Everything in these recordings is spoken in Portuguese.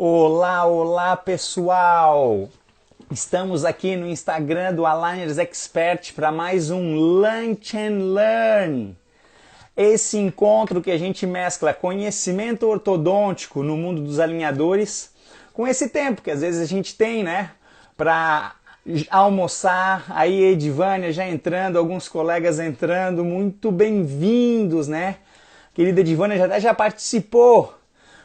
Olá, olá pessoal! Estamos aqui no Instagram do Aligners Expert para mais um Lunch and Learn. Esse encontro que a gente mescla conhecimento ortodôntico no mundo dos alinhadores com esse tempo que às vezes a gente tem, né? Para almoçar, aí Edivânia já entrando, alguns colegas entrando, muito bem-vindos, né? Querida Edivânia já participou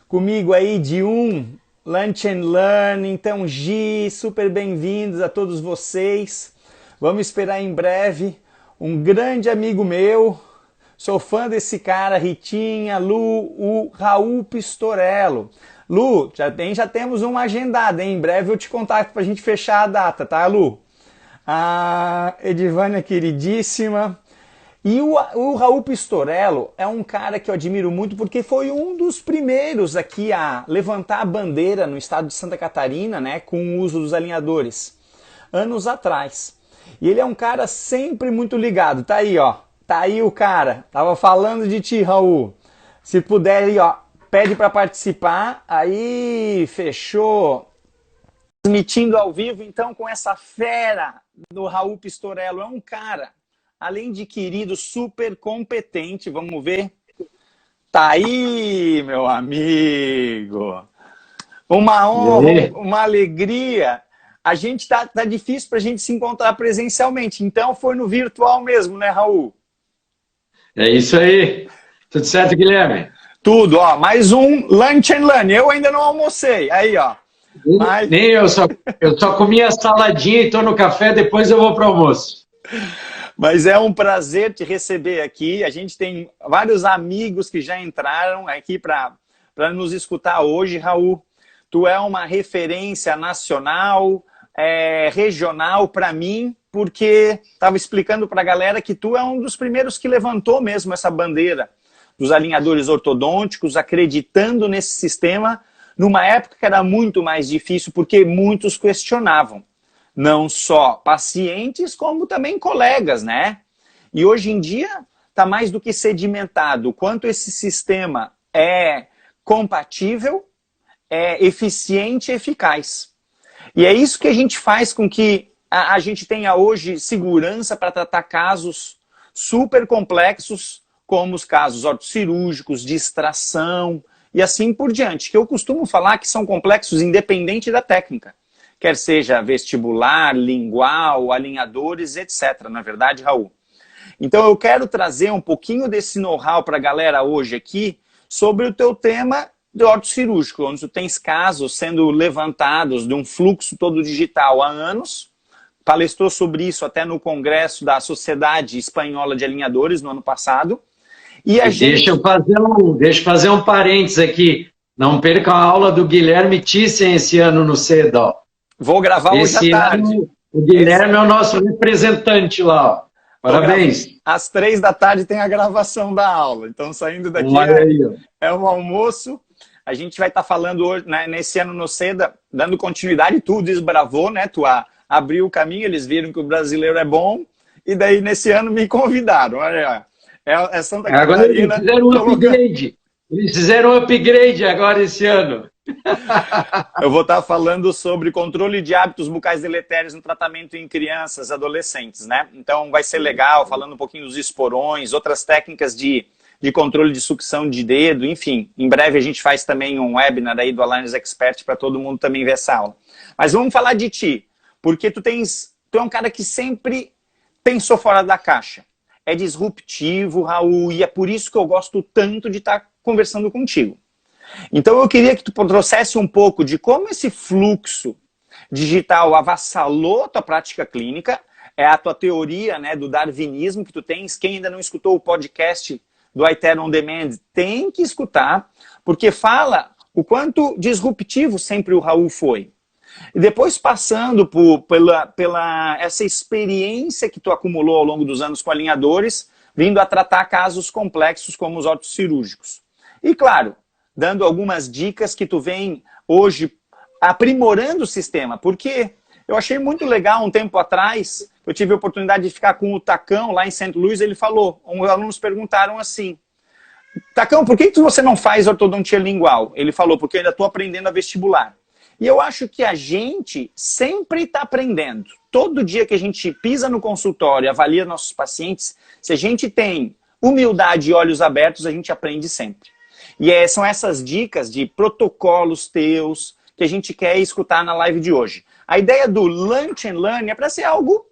comigo aí de um Lunch and Learn, então Gi, super bem-vindos a todos vocês. Vamos esperar em breve um grande amigo meu, sou fã desse cara, Ritinha, Lu, o Raul Pistorello. Lu, já temos uma agendada, hein? Em breve eu te contato pra gente fechar a data, tá, Lu? A Edivânia queridíssima. E o Raul Pistorello é um cara que eu admiro muito porque foi um dos primeiros aqui a levantar a bandeira no estado de Santa Catarina, né, com o uso dos alinhadores, anos atrás. E ele é um cara sempre muito ligado. Tá aí, ó. Tá aí o cara. Tava falando de ti, Raul. Se puder aí, ó, pede para participar. Aí, fechou. Transmitindo ao vivo, então, com essa fera do Raul Pistorello. É um cara, além de querido, super competente. Vamos ver. Tá aí, meu amigo. Uma honra, uma alegria. A gente tá difícil pra gente se encontrar presencialmente. Então foi no virtual mesmo, né, Raul? É isso aí. Tudo certo, Guilherme? Tudo, ó. Mais um Lunch and Learn. Eu ainda não almocei. Aí, ó. Mas... Nem eu só comi a saladinha e tô no café, depois eu vou pro almoço. Mas é um prazer te receber aqui. A gente tem vários amigos que já entraram aqui para nos escutar hoje, Raul. Tu é uma referência nacional, regional para mim, porque estava explicando para a galera que tu é um dos primeiros que levantou mesmo essa bandeira dos alinhadores ortodônticos, acreditando nesse sistema, numa época que era muito mais difícil, porque muitos questionavam. Não só pacientes, como também colegas, né? E hoje em dia está mais do que sedimentado o quanto esse sistema é compatível, é eficiente e eficaz. E é isso que a gente faz com que a gente tenha hoje segurança para tratar casos super complexos, como os casos ortocirúrgicos, de extração e assim por diante, que eu costumo falar que são complexos independente da técnica. Quer seja vestibular, lingual, alinhadores, etc. Na verdade, Raul. Então eu quero trazer um pouquinho desse know-how para a galera hoje aqui sobre o teu tema de ortocirúrgico, onde tu tens casos sendo levantados de um fluxo todo digital há anos. Palestrou sobre isso até no congresso da Sociedade Espanhola de Alinhadores no ano passado. E Deixa eu fazer um parênteses aqui. Não perca a aula do Guilherme Thyssen esse ano no CEDO. Vou gravar hoje à tarde. O Guilherme é o nosso representante lá. Parabéns. Às 3 da tarde tem a gravação da aula. Então, saindo daqui é um almoço. A gente vai estar falando hoje, né, nesse ano no CEDA, dando continuidade. Tu desbravou, né? Tu abriu o caminho, eles viram que o brasileiro é bom. E daí, nesse ano, me convidaram. Olha, é Santa Catarina. Agora eles fizeram um upgrade. Eles fizeram um upgrade agora esse ano. Eu vou estar falando sobre controle de hábitos bucais deletérios no tratamento em crianças e adolescentes, né? Então vai ser legal, falando um pouquinho dos esporões, outras técnicas de controle de sucção de dedo, enfim. Em breve a gente faz também um webinar aí do Aligners Expert para todo mundo também ver essa aula. Mas vamos falar de ti, porque tu é um cara que sempre pensou fora da caixa. É disruptivo, Raul, e é por isso que eu gosto tanto de estar conversando contigo. Então eu queria que tu trouxesse um pouco de como esse fluxo digital avassalou a tua prática clínica, é a tua teoria, né, do darwinismo que tu tens. Quem ainda não escutou o podcast do iTero On Demand tem que escutar, porque fala o quanto disruptivo sempre o Raul foi. E depois passando pela essa experiência que tu acumulou ao longo dos anos com alinhadores, vindo a tratar casos complexos como os ortocirúrgicos. E claro, dando algumas dicas que tu vem hoje aprimorando o sistema, porque eu achei muito legal um tempo atrás, eu tive a oportunidade de ficar com o Tacão lá em St. Louis, ele falou, os alunos perguntaram assim, Tacão, por que você não faz ortodontia lingual? Ele falou, porque eu ainda estou aprendendo a vestibular. E eu acho que a gente sempre está aprendendo. Todo dia que a gente pisa no consultório e avalia nossos pacientes, se a gente tem humildade e olhos abertos, a gente aprende sempre. E são essas dicas de protocolos teus que a gente quer escutar na live de hoje. A ideia do Lunch and Learn é para ser algo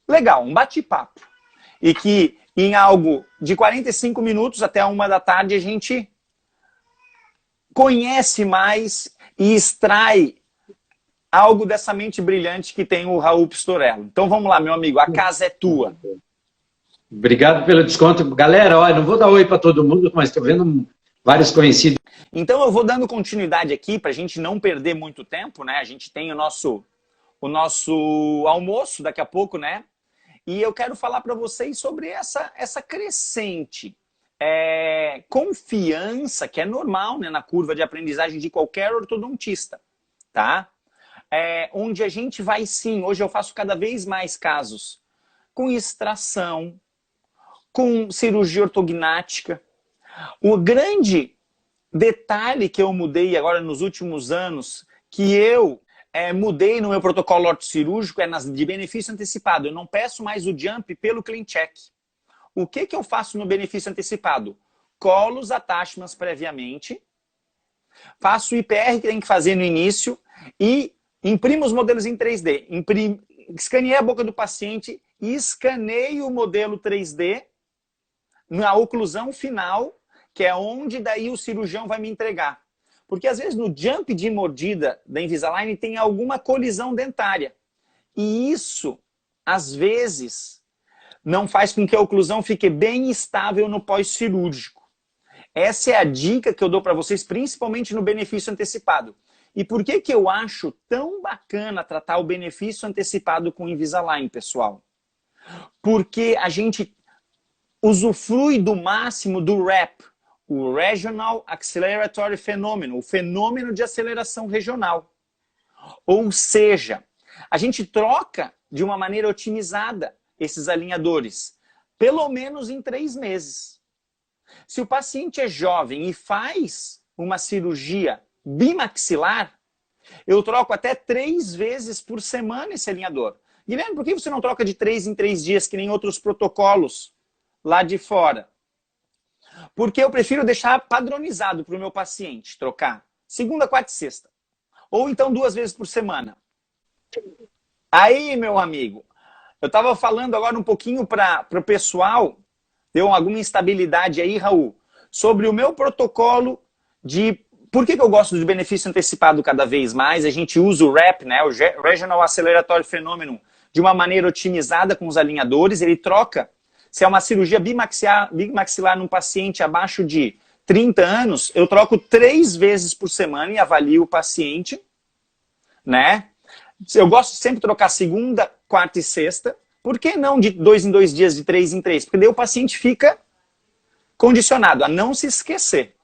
legal, um bate-papo. E que em algo de 45 minutos até 1 da tarde a gente conhece mais e extrai algo dessa mente brilhante que tem o Raul Pistorello. Então vamos lá, meu amigo, a casa é tua. Obrigado pelo desconto. Galera, olha, não vou dar oi para todo mundo, mas estou vendo vários conhecidos. Então eu vou dando continuidade aqui para a gente não perder muito tempo, né? A gente tem o nosso almoço daqui a pouco, né? E eu quero falar para vocês sobre essa crescente confiança, que é normal, né, na curva de aprendizagem de qualquer ortodontista, tá? Onde a gente vai sim, hoje eu faço cada vez mais casos com extração, com cirurgia ortognática. O grande detalhe que eu mudei agora nos últimos anos, que eu mudei no meu protocolo ortocirúrgico, de benefício antecipado. Eu não peço mais o jump pelo clean check. O que eu faço no benefício antecipado? Colo os attachments previamente, faço o IPR que tem que fazer no início e imprimo os modelos em 3D. Escaneei a boca do paciente e escaneio o modelo 3D na oclusão final, que é onde daí o cirurgião vai me entregar. Porque às vezes no jump de mordida da Invisalign tem alguma colisão dentária. E isso, às vezes, não faz com que a oclusão fique bem estável no pós-cirúrgico. Essa é a dica que eu dou para vocês, principalmente no benefício antecipado. E por que eu acho tão bacana tratar o benefício antecipado com Invisalign, pessoal? Porque a gente usufrui do máximo do RAP, o Regional Acceleratory Phenomenon, o fenômeno de aceleração regional. Ou seja, a gente troca de uma maneira otimizada esses alinhadores, pelo menos em 3 meses. Se o paciente é jovem e faz uma cirurgia bimaxilar, eu troco até 3 vezes por semana esse alinhador. Guilherme, por que você não troca de 3 em 3 dias, que nem outros protocolos lá de fora? Porque eu prefiro deixar padronizado para o meu paciente, trocar segunda, quarta e sexta. Ou então 2 vezes por semana. Aí, meu amigo, eu estava falando agora um pouquinho para o pessoal, deu alguma instabilidade aí, Raul, sobre o meu protocolo de... Por que eu gosto de benefício antecipado cada vez mais? A gente usa o RAP, né, o Regional Acceleratory Phenomenon, de uma maneira otimizada com os alinhadores. Ele troca, se é uma cirurgia bimaxilar num paciente abaixo de 30 anos, eu troco 3 vezes por semana e avalio o paciente, né? Eu gosto de sempre trocar segunda, quarta e sexta. Por que não de 2 em 2 dias, de 3 em 3? Porque daí o paciente fica condicionado a não se esquecer,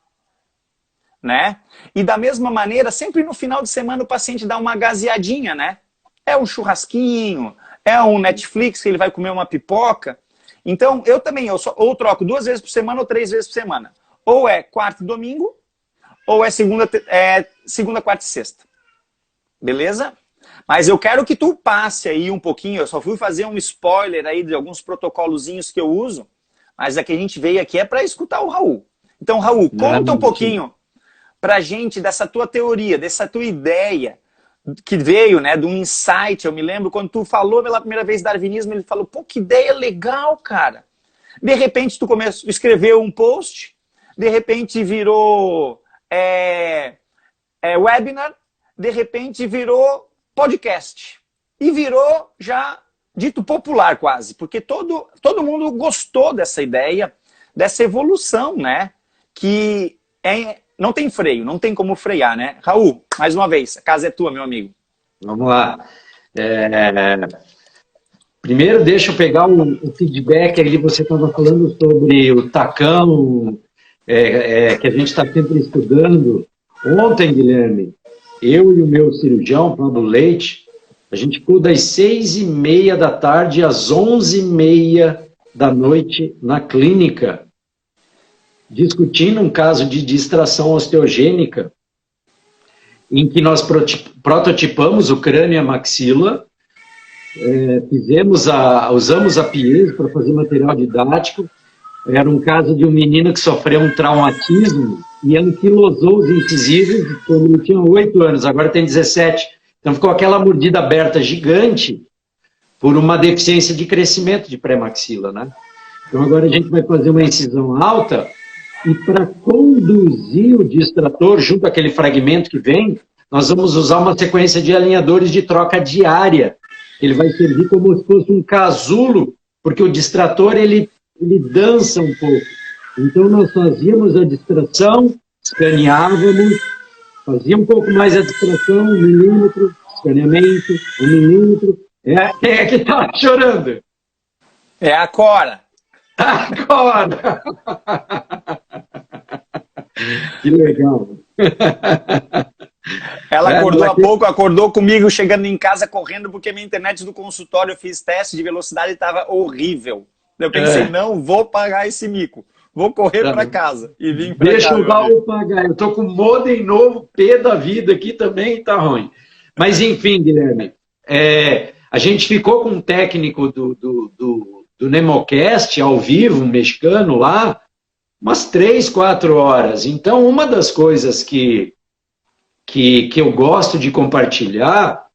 né? E da mesma maneira, sempre no final de semana o paciente dá uma gazeadinha, né? É um churrasquinho, é um Netflix que ele vai comer uma pipoca. Então, eu também, ou troco 2 vezes por semana ou 3 vezes por semana. Ou é quarta e domingo, ou é segunda, quarta e sexta. Beleza? Mas eu quero que tu passe aí um pouquinho, eu só fui fazer um spoiler aí de alguns protocolozinhos que eu uso, mas a que a gente veio aqui é para escutar o Raul. Então, Raul, conta um pouquinho pra gente dessa tua teoria, dessa tua ideia, que veio, né, de um insight. Eu me lembro quando tu falou pela primeira vez darwinismo, ele falou, pô, que ideia legal, cara. De repente tu escreveu um post, de repente virou webinar, de repente virou podcast. E virou já dito popular quase, porque todo mundo gostou dessa ideia, dessa evolução, né, que não tem freio, não tem como frear, né? Raul, mais uma vez, a casa é tua, meu amigo. Vamos lá. Primeiro, deixa eu pegar o feedback ali, você estava falando sobre o tacão, que a gente está sempre estudando. Ontem, Guilherme, eu e o meu cirurgião, Pablo Leite, a gente ficou das 6h30 da tarde às 11h30 da noite na clínica. discutindo um caso de distração osteogênica, em que nós prototipamos o crânio e a maxila, usamos a Pies para fazer material didático. Era um caso de um menino que sofreu um traumatismo e anquilosou os incisivos quando ele tinha 8 anos, agora tem 17. Então ficou aquela mordida aberta gigante por uma deficiência de crescimento de pré-maxila, né? Então agora a gente vai fazer uma incisão alta e para conduzir o distrator junto àquele fragmento que vem, nós vamos usar uma sequência de alinhadores de troca diária. Ele vai servir como se fosse um casulo, porque o distrator ele dança um pouco. Então nós fazíamos a distração, escaneávamos, fazia um pouco mais a distração, 1 milímetro, escaneamento, 1 milímetro. Quem é que está chorando? É a Cora. A Cora! Que legal. Ela acordou há pouco, acordou comigo chegando em casa correndo, porque minha internet do consultório, eu fiz teste de velocidade e estava horrível. Eu pensei, não vou pagar esse mico. Vou correr para casa e vim para cá. Deixa o Raul pagar. Eu tô com modem novo, pé da vida aqui também, tá ruim. Mas enfim, Guilherme, a gente ficou com um técnico do Nemocast ao vivo, um mexicano lá, umas 3, 4 horas. Então, uma das coisas que eu gosto de compartilhar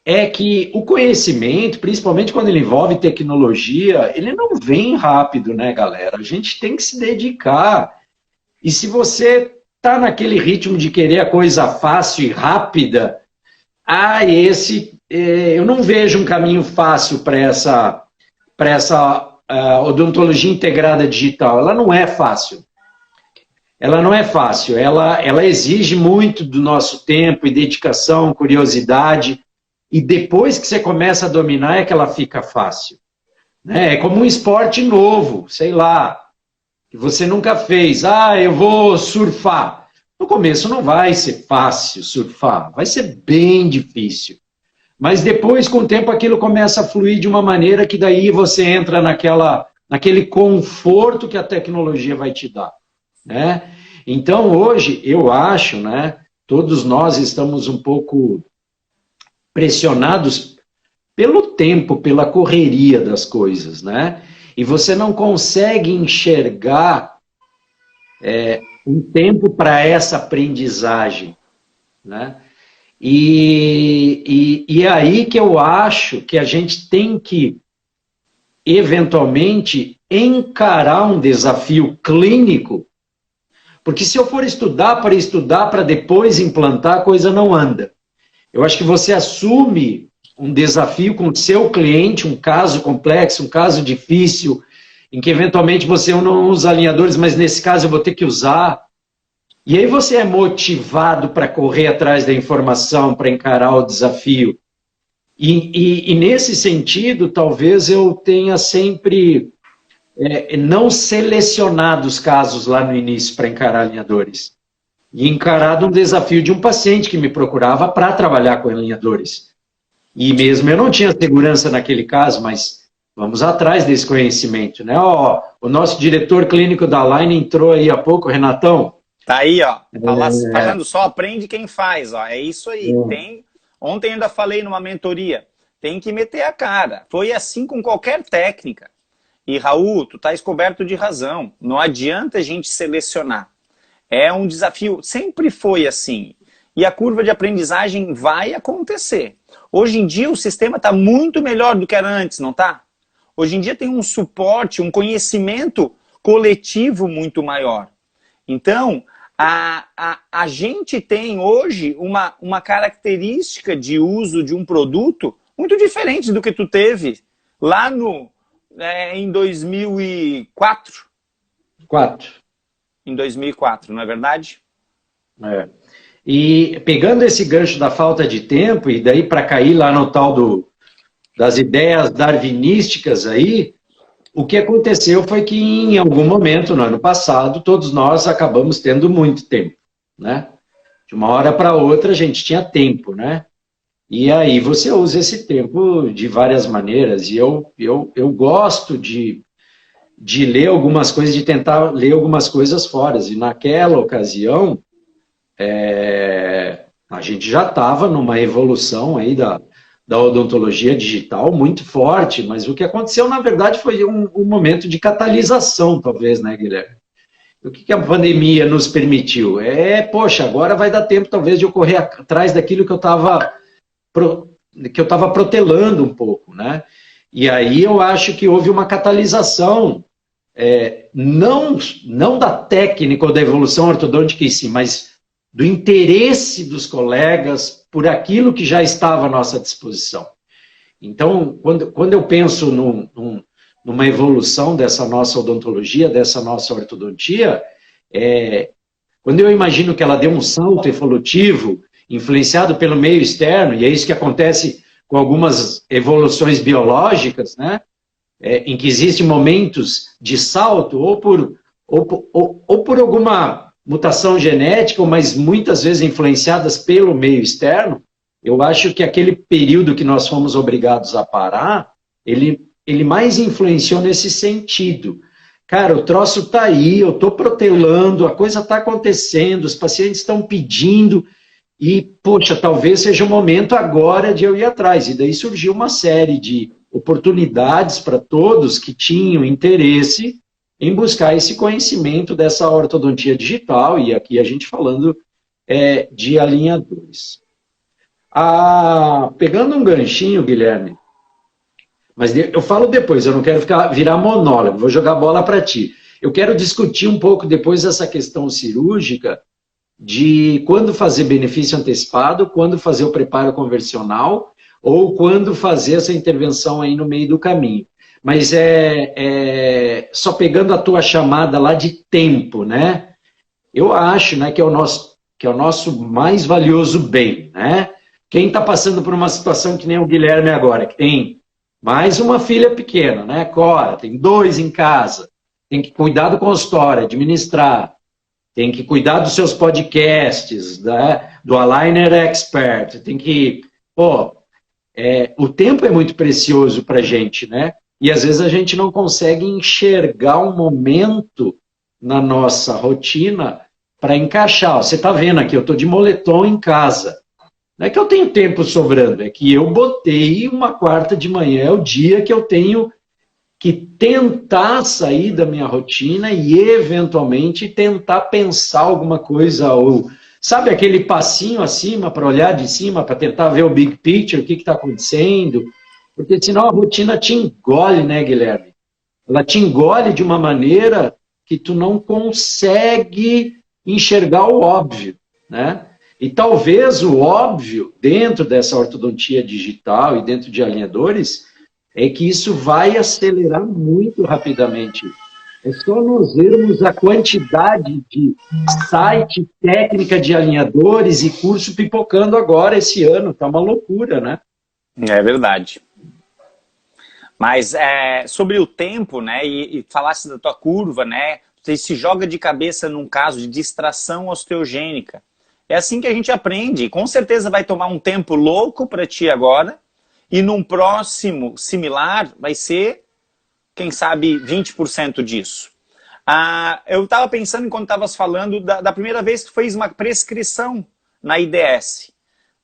é que o conhecimento, principalmente quando ele envolve tecnologia, ele não vem rápido, né, galera? A gente tem que se dedicar. E se você está naquele ritmo de querer a coisa fácil e rápida, eu não vejo um caminho fácil para essa odontologia integrada digital. Ela não é fácil. Ela não é fácil. Ela exige muito do nosso tempo e dedicação, curiosidade. E depois que você começa a dominar é que ela fica fácil. É como um esporte novo, sei lá, que você nunca fez. Eu vou surfar. No começo não vai ser fácil surfar, vai ser bem difícil. Mas depois, com o tempo, aquilo começa a fluir de uma maneira que daí você entra naquele conforto que a tecnologia vai te dar. Né? Então, hoje, eu acho, né, todos nós estamos um pouco pressionados pelo tempo, pela correria das coisas, né? E você não consegue enxergar um tempo para essa aprendizagem, né? E é aí que eu acho que a gente tem que, eventualmente, encarar um desafio clínico, porque se eu for estudar para depois implantar, a coisa não anda. Eu acho que você assume um desafio com o seu cliente, um caso complexo, um caso difícil, em que eventualmente você não usa alinhadores, mas nesse caso eu vou ter que usar. E aí você é motivado para correr atrás da informação, para encarar o desafio. E nesse sentido, talvez eu tenha sempre não selecionado os casos lá no início para encarar alinhadores. E encarado um desafio de um paciente que me procurava para trabalhar com alinhadores. E mesmo eu não tinha segurança naquele caso, mas vamos atrás desse conhecimento, né? O nosso diretor clínico da Align entrou aí há pouco, Renatão. Tá aí, ó. Falando só aprende quem faz, ó. É isso aí. Ontem ainda falei numa mentoria. Tem que meter a cara. Foi assim com qualquer técnica. E, Raul, tu tá coberto de razão. Não adianta a gente selecionar. É um desafio, sempre foi assim. E a curva de aprendizagem vai acontecer. Hoje em dia o sistema está muito melhor do que era antes, não está? Hoje em dia tem um suporte, um conhecimento coletivo muito maior. Então, a gente tem hoje uma característica de uso de um produto muito diferente do que tu teve lá em 2004. Em 2004, não é verdade? E pegando esse gancho da falta de tempo, e daí para cair lá no tal das ideias darwinísticas aí, o que aconteceu foi que em algum momento, no ano passado, todos nós acabamos tendo muito tempo, né? De uma hora para outra a gente tinha tempo, né? E aí você usa esse tempo de várias maneiras, e eu gosto de de ler algumas coisas, de tentar ler algumas coisas fora. E naquela ocasião, a gente já estava numa evolução aí da odontologia digital muito forte, mas o que aconteceu, na verdade, foi um momento de catalisação, talvez, né, Guilherme? O que a pandemia nos permitiu? Poxa, agora vai dar tempo, talvez, de eu correr atrás daquilo que eu estava protelando um pouco, né? E aí eu acho que houve uma catalisação, não da técnica ou da evolução ortodôntica em si, mas do interesse dos colegas por aquilo que já estava à nossa disposição. Então, quando eu penso numa evolução dessa nossa odontologia, dessa nossa ortodontia, quando eu imagino que ela deu um salto evolutivo, influenciado pelo meio externo, e é isso que acontece com algumas evoluções biológicas, né? Em que existem momentos de salto, ou por alguma mutação genética, mas muitas vezes influenciadas pelo meio externo. Eu acho que aquele período que nós fomos obrigados a parar, ele mais influenciou nesse sentido. Cara, o troço está aí, eu estou protelando, a coisa está acontecendo, os pacientes estão pedindo, e, poxa, talvez seja o momento agora de eu ir atrás. E daí surgiu uma série de oportunidades para todos que tinham interesse em buscar esse conhecimento dessa ortodontia digital, e aqui a gente falando de alinhadores. Pegando um ganchinho, Guilherme, mas eu falo depois, eu não quero virar monólogo, vou jogar bola para ti. Eu quero discutir um pouco depois essa questão cirúrgica de quando fazer benefício antecipado, quando fazer o preparo convencional ou quando fazer essa intervenção aí no meio do caminho. Mas só pegando a tua chamada lá de tempo, né? Eu acho, né, que é o nosso mais valioso bem, né? Quem está passando por uma situação que nem o Guilherme agora, que tem mais uma filha pequena, né? Cora, tem 2 em casa, tem que cuidar do consultório, administrar, tem que cuidar dos seus podcasts, do Aligner Expert, tem que... o tempo é muito precioso para a gente, né? E às vezes a gente não consegue enxergar um momento na nossa rotina para encaixar. Você está vendo aqui, eu estou de moletom em casa. Não é que eu tenho tempo sobrando, é que eu botei uma quarta de manhã, é o dia que eu tenho que tentar sair da minha rotina e, eventualmente, tentar pensar alguma coisa, ou, sabe, aquele passinho acima para olhar de cima, para tentar ver o big picture, o que está acontecendo, porque senão a rotina te engole, né, Guilherme? Ela te engole de uma maneira que tu não consegue enxergar o óbvio, né? E talvez o óbvio, dentro dessa ortodontia digital e dentro de alinhadores, é que isso vai acelerar muito rapidamente. É só nós vermos a quantidade de site, técnica de alinhadores e curso pipocando agora esse ano. Tá uma loucura, né? É verdade. Mas sobre o tempo, né, e falasse da tua curva, né, você se joga de cabeça num caso de distração osteogênica. É assim que a gente aprende. Com certeza vai tomar um tempo louco para ti agora, e num próximo similar vai ser, quem sabe, 20% disso. Eu estava pensando, enquanto estavas falando, da primeira vez que tu fez uma prescrição na IDS.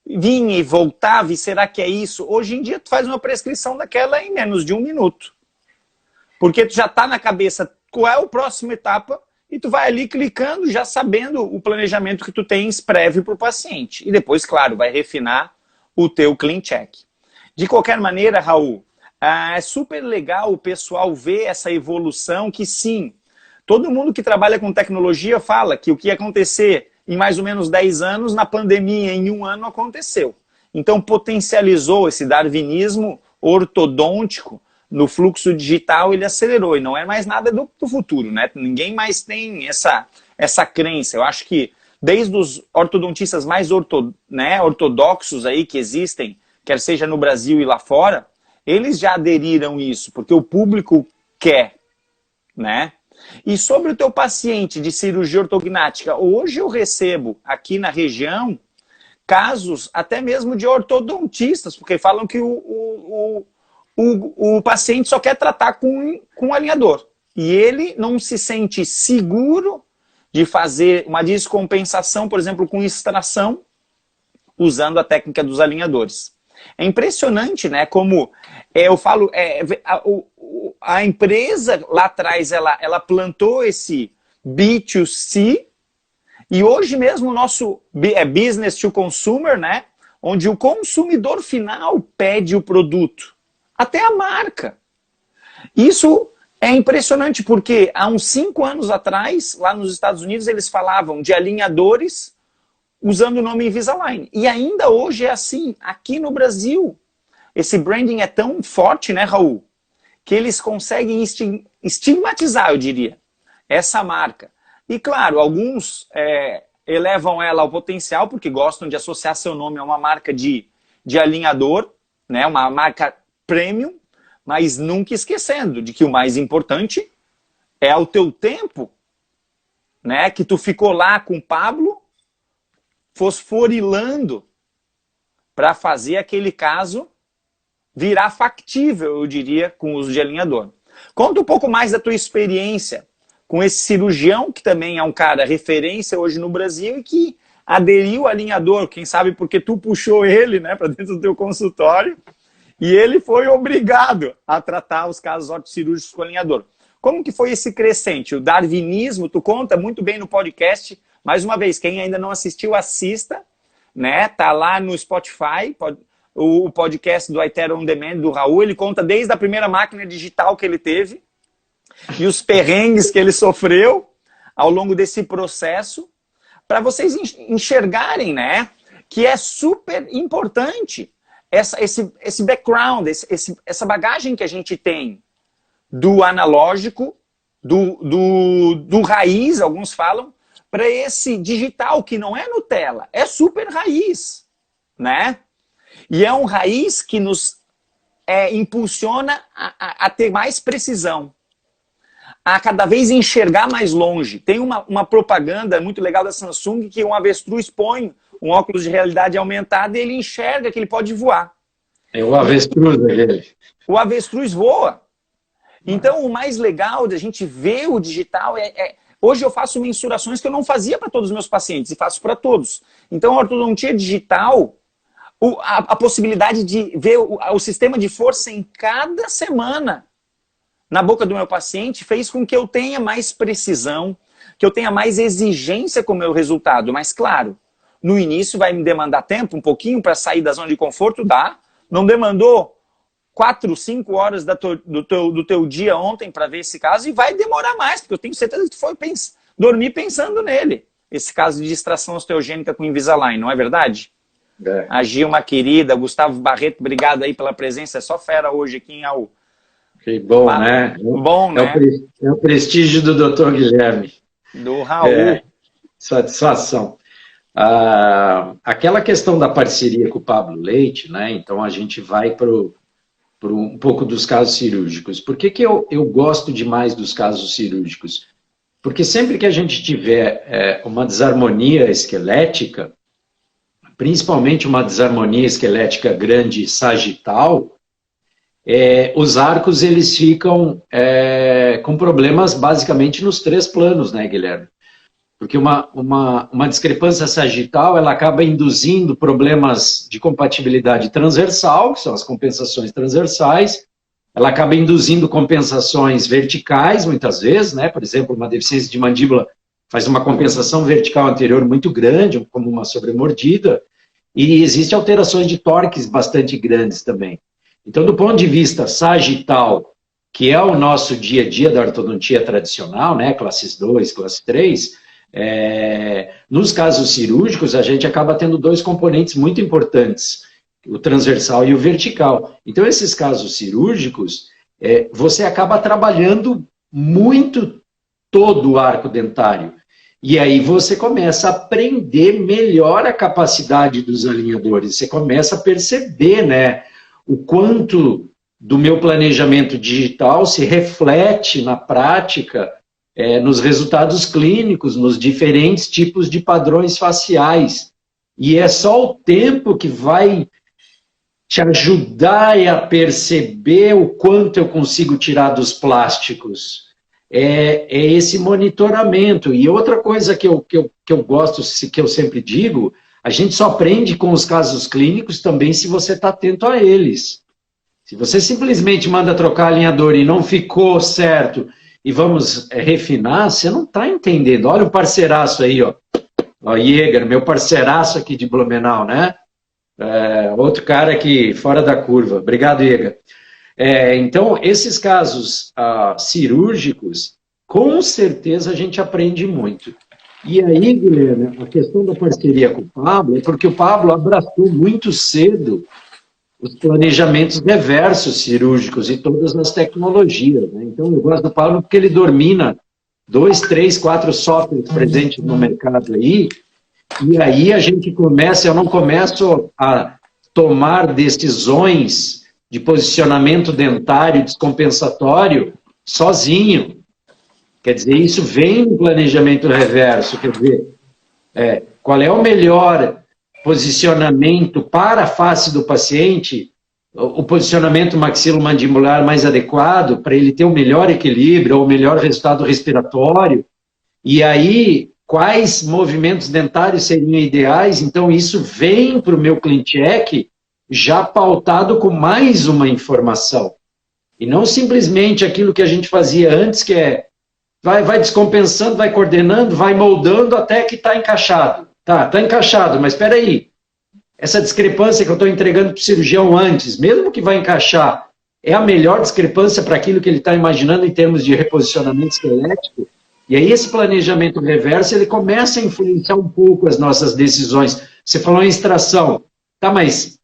Vinha e voltava, e será que é isso? Hoje em dia tu faz uma prescrição daquela em menos de 1 minuto. Porque tu já está na cabeça qual é a próxima etapa, e tu vai ali clicando, já sabendo o planejamento que tu tens prévio para o paciente. E depois, claro, vai refinar o teu clean check. De qualquer maneira, Raul, é super legal o pessoal ver essa evolução que, sim, todo mundo que trabalha com tecnologia fala que o que ia acontecer em mais ou menos 10 anos, na pandemia, em 1 ano, aconteceu. Então, potencializou esse darwinismo ortodôntico no fluxo digital, ele acelerou, e não é mais nada do futuro, né? Ninguém mais tem essa crença. Eu acho que desde os ortodontistas mais ortodoxos aí que existem, quer seja no Brasil e lá fora, eles já aderiram isso, porque o público quer, né? E sobre o teu paciente de cirurgia ortognática, hoje eu recebo aqui na região casos até mesmo de ortodontistas, porque falam que o paciente só quer tratar com alinhador. e ele não se sente seguro de fazer uma descompensação, por exemplo, com extração, usando a técnica dos alinhadores. É impressionante, né? Como eu falo, a empresa lá atrás, ela plantou esse B2C, e hoje mesmo o nosso business to consumer, né? Onde o consumidor final pede o produto, até a marca. Isso é impressionante, porque há uns 5 anos atrás, lá nos Estados Unidos, eles falavam de alinhadores usando o nome Invisalign. E ainda hoje é assim, aqui no Brasil. Esse branding é tão forte, né, Raul? Que eles conseguem estigmatizar, eu diria, essa marca. E claro, alguns elevam ela ao potencial, porque gostam de associar seu nome a uma marca de alinhador, né, uma marca premium, mas nunca esquecendo de que o mais importante é o teu tempo, né, que tu ficou lá com o Pablo, fosforilando para fazer aquele caso virar factível, eu diria, com o uso de alinhador. Conta um pouco mais da tua experiência com esse cirurgião, que também é um cara referência hoje no Brasil e que aderiu ao alinhador, quem sabe porque tu puxou ele, né, para dentro do teu consultório, e ele foi obrigado a tratar os casos ortocirúrgicos com alinhador. Como que foi esse crescente? O darwinismo, tu conta muito bem no podcast. Mais uma vez, quem ainda não assistiu, assista, né? Tá lá no Spotify, o podcast do iTero On Demand, do Raul, ele conta desde a primeira máquina digital que ele teve e os perrengues que ele sofreu ao longo desse processo, para vocês enxergarem, né, que é super importante esse background, essa bagagem que a gente tem do analógico, do raiz, alguns falam, para esse digital, que não é Nutella, é super raiz, né? E é um raiz que nos impulsiona a ter mais precisão, a cada vez enxergar mais longe. Tem uma propaganda muito legal da Samsung que um avestruz põe um óculos de realidade aumentada e ele enxerga que ele pode voar. É o avestruz, gente. O avestruz voa. Então, o mais legal da gente ver o digital hoje eu faço mensurações que eu não fazia para todos os meus pacientes e faço para todos. Então, a ortodontia digital, a possibilidade de ver o sistema de força em cada semana na boca do meu paciente fez com que eu tenha mais precisão, que eu tenha mais exigência com o meu resultado. Mas, claro, no início vai me demandar tempo, um pouquinho, para sair da zona de conforto, dá. Não demandou 4, 5 horas do teu dia ontem para ver esse caso, e vai demorar mais, porque eu tenho certeza que tu foi dormir pensando nele. Esse caso de distração osteogênica com Invisalign, não é verdade? É. A Gilma querida, Gustavo Barreto, obrigado aí pela presença, é só fera hoje aqui em Raul. Que bom, né? Bom, né? É o prestígio do Dr. Guilherme. Do Raul. Satisfação. Aquela questão da parceria com o Pablo Leite, né? Então a gente vai para um pouco dos casos cirúrgicos. Por que eu gosto demais dos casos cirúrgicos? Porque sempre que a gente tiver uma desarmonia esquelética, principalmente uma desarmonia esquelética grande e sagital, os arcos eles ficam com problemas basicamente nos 3 planos, né, Guilherme? Porque uma discrepância sagital, ela acaba induzindo problemas de compatibilidade transversal, que são as compensações transversais, ela acaba induzindo compensações verticais, muitas vezes, né? Por exemplo, uma deficiência de mandíbula faz uma compensação vertical anterior muito grande, como uma sobremordida, e existem alterações de torques bastante grandes também. Então, do ponto de vista sagital, que é o nosso dia a dia da ortodontia tradicional, né? Classes 2, classe 3, nos casos cirúrgicos, a gente acaba tendo 2 componentes muito importantes, o transversal e o vertical. Então, esses casos cirúrgicos, você acaba trabalhando muito todo o arco dentário. E aí você começa a aprender melhor a capacidade dos alinhadores. Você começa a perceber, né, o quanto do meu planejamento digital se reflete na prática, nos resultados clínicos, nos diferentes tipos de padrões faciais. E é só o tempo que vai te ajudar a perceber o quanto eu consigo tirar dos plásticos. é esse monitoramento. E outra coisa que eu gosto, que eu sempre digo, a gente só aprende com os casos clínicos também se você está atento a eles. Se você simplesmente manda trocar alinhador e não ficou certo e vamos refinar, você não está entendendo. Olha o parceiraço aí, ó. O Jäger, meu parceiraço aqui de Blumenau, né? Outro cara aqui fora da curva. Obrigado, Jäger. Então, esses casos cirúrgicos, com certeza a gente aprende muito. E aí, Guilherme, a questão da parceria com o Pablo é porque o Pablo abraçou muito cedo os planejamentos reversos cirúrgicos e todas as tecnologias, né? Então, eu gosto do Pablo porque ele domina 2, 3, 4 softwares presentes no mercado aí, e aí a gente começa, eu não começo a tomar decisões de posicionamento dentário descompensatório sozinho. Quer dizer, isso vem no planejamento reverso, quer dizer, qual é o melhor posicionamento para a face do paciente, o posicionamento maxilomandibular mais adequado, para ele ter o melhor equilíbrio, ou o melhor resultado respiratório, e aí, quais movimentos dentários seriam ideais? Então, isso vem para o meu ClinCheck já pautado com mais uma informação. E não simplesmente aquilo que a gente fazia antes, que vai descompensando, vai coordenando, vai moldando até que está encaixado. Tá encaixado, mas espera aí. Essa discrepância que eu estou entregando para o cirurgião antes, mesmo que vai encaixar, é a melhor discrepância para aquilo que ele está imaginando em termos de reposicionamento esquelético? E aí esse planejamento reverso, ele começa a influenciar um pouco as nossas decisões. Você falou em extração. Tá, mas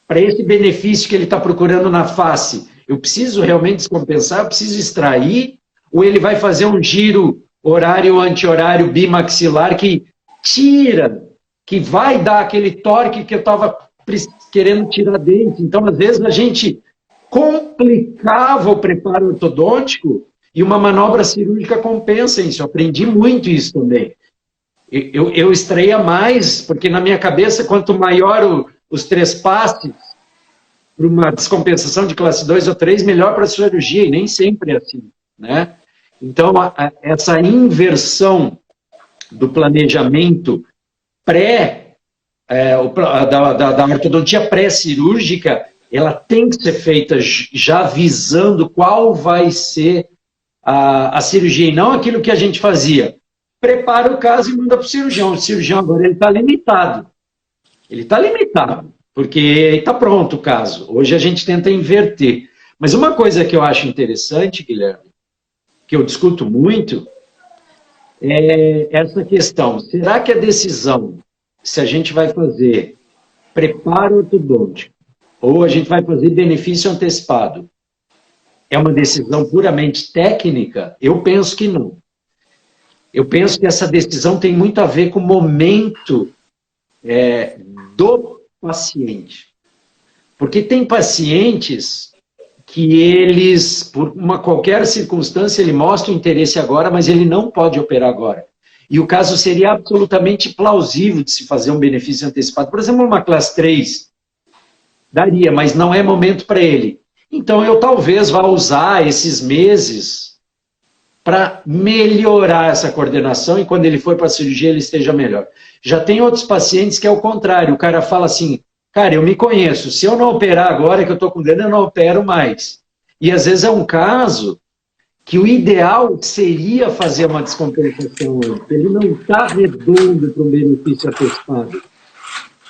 para esse benefício que ele está procurando na face, eu preciso realmente descompensar, eu preciso extrair, ou ele vai fazer um giro horário ou anti-horário bimaxilar que tira, que vai dar aquele torque que eu estava querendo tirar dentro. Então, às vezes, a gente complicava o preparo ortodôntico e uma manobra cirúrgica compensa isso. Eu aprendi muito isso também. Eu extraía mais, porque na minha cabeça, quanto maior os 3 passes para uma descompensação de classe 2 ou 3, melhor para a cirurgia, e nem sempre é assim, né? Então, essa inversão do planejamento da ortodontia pré-cirúrgica, ela tem que ser feita já visando qual vai ser a cirurgia, e não aquilo que a gente fazia. Prepara o caso e manda para o cirurgião. O cirurgião agora ele está limitado. Ele está limitado, porque está pronto o caso. Hoje a gente tenta inverter. Mas uma coisa que eu acho interessante, Guilherme, que eu discuto muito, é essa questão. Será que a decisão, se a gente vai fazer preparo ortodôntico ou a gente vai fazer benefício antecipado, é uma decisão puramente técnica? Eu penso que não. Eu penso que essa decisão tem muito a ver com o momento do paciente. Porque tem pacientes que eles, por qualquer circunstância, ele mostra o interesse agora, mas ele não pode operar agora. E o caso seria absolutamente plausível de se fazer um benefício antecipado. Por exemplo, uma classe 3 daria, mas não é momento para ele. Então, eu talvez vá usar esses meses para melhorar essa coordenação e quando ele for para a cirurgia ele esteja melhor. Já tem outros pacientes que é o contrário. O cara fala assim, cara, eu me conheço, se eu não operar agora que eu estou com dano, eu não opero mais. E às vezes é um caso que o ideal seria fazer uma descompensação antes. Ele não está redondo para um benefício antecipado.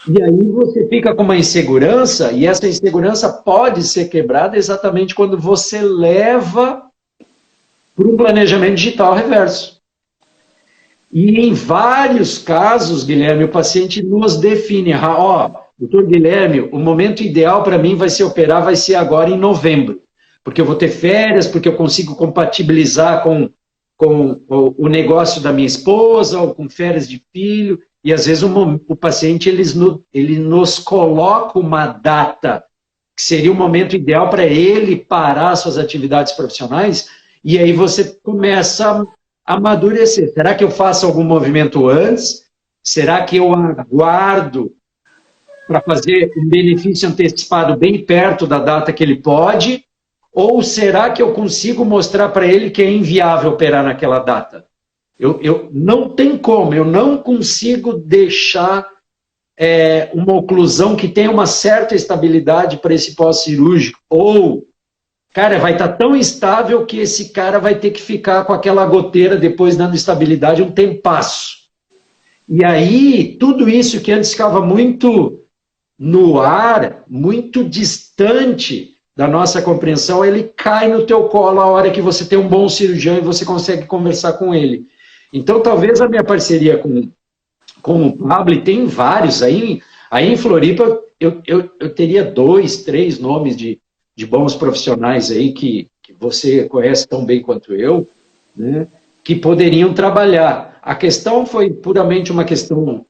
E aí você fica com uma insegurança, e essa insegurança pode ser quebrada exatamente quando você leva para um planejamento digital reverso. E em vários casos, Guilherme, o paciente nos define, doutor Guilherme, o momento ideal para mim vai ser agora em novembro, porque eu vou ter férias, porque eu consigo compatibilizar com o negócio da minha esposa, ou com férias de filho, e às vezes o paciente ele nos coloca uma data, que seria o momento ideal para ele parar suas atividades profissionais, e aí você começa a amadurecer. Será que eu faço algum movimento antes? Será que eu aguardo para fazer um benefício antecipado bem perto da data que ele pode? Ou será que eu consigo mostrar para ele que é inviável operar naquela data? Eu não tem como, eu não consigo deixar uma oclusão que tenha uma certa estabilidade para esse pós-cirúrgico. Ou, cara, vai estar tão instável que esse cara vai ter que ficar com aquela goteira depois dando estabilidade um tempasso. E aí, tudo isso que antes ficava muito no ar, muito distante da nossa compreensão, ele cai no teu colo a hora que você tem um bom cirurgião e você consegue conversar com ele. Então, talvez a minha parceria com o Pablo, e tem vários, aí em Floripa eu teria 2, 3 nomes de bons profissionais aí que você conhece tão bem quanto eu, né, que poderiam trabalhar. A questão foi puramente uma questão